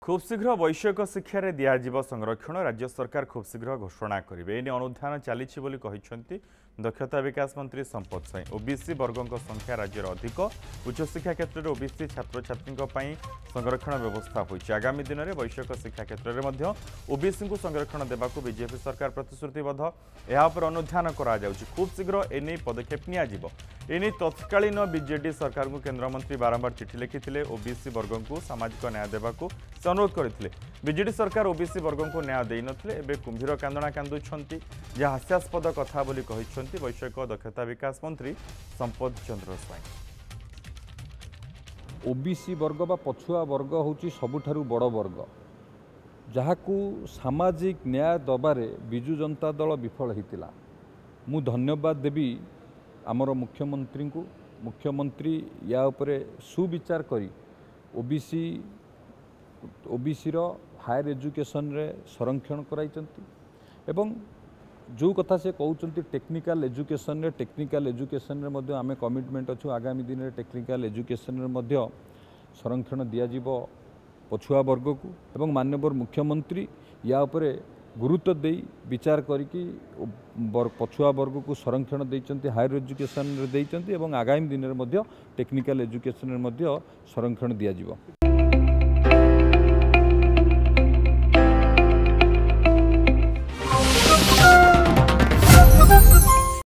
खूब शीघ्र वैषयिक शिक्षा रे दियाजिब संरक्षण राज्य सरकार खूब शीघ्र घोषणा करेंगे एने अनुधान चली दक्षता विकास मंत्री संपत साई ओबीसी वर्गों संख्या राज्य अधिक उच्चशिक्षा क्षेत्र में ओबीसी छात्र छात्री संरक्षण व्यवस्था होती आगामी दिन में वैषयिक शिक्षा क्षेत्र में ओबीसी को संरक्षण देवा बीजेपी सरकार प्रतिश्रुतिबद्ध यापर अनुधान करा खूब शीघ्र एने पदक्षेप नि तत्कालीन बीजेडी सरकार को केन्द्रमंत्री बारंबार चिठी लिखिते ओबीसी वर्गों को सामाजिक न्याय देवा से अनुरोध करते बीजेडी सरकार ओबीसी वर्गों को न्याय दे नथिले कुंभीर कांदणा कांदुछंती जहाँ हास्यास्पद कथा बोली कहिछंती वैषयिक दक्षता विकास मंत्री संपत चंद्र स्वाई। ओबीसी वर्ग बा पछुआ वर्ग होची सबुठारु बड़ वर्ग जहाकू सामाजिक न्याय दबारे बिजु जनता दल विफल होता मु धन्यवाद देवी आमर मुख्यमंत्री को मुख्यमंत्री या उपरे सुविचार करी ओबीसी रो हायर एजुकेशन रे संरक्षण कराइचंती एवं जो कथा से कहते टेक्निकल एजुकेशन रे मध्य आमे कमिटमेंट अच्छु आगामी दिन में टेक्निकल एजुकेशन रे मध्य संरक्षण दियाजिबो पछुआ वर्ग को एवं माननीय मुख्यमंत्री या उपरे गुरुत्व दे विचार करिकी पछुआ वर्ग को संरक्षण देइचंती हायर एजुकेशन रे देइचंती एवं आगामी दिन में टेक्निकल एजुकेशन रे मध्य संरक्षण दियाजिबो।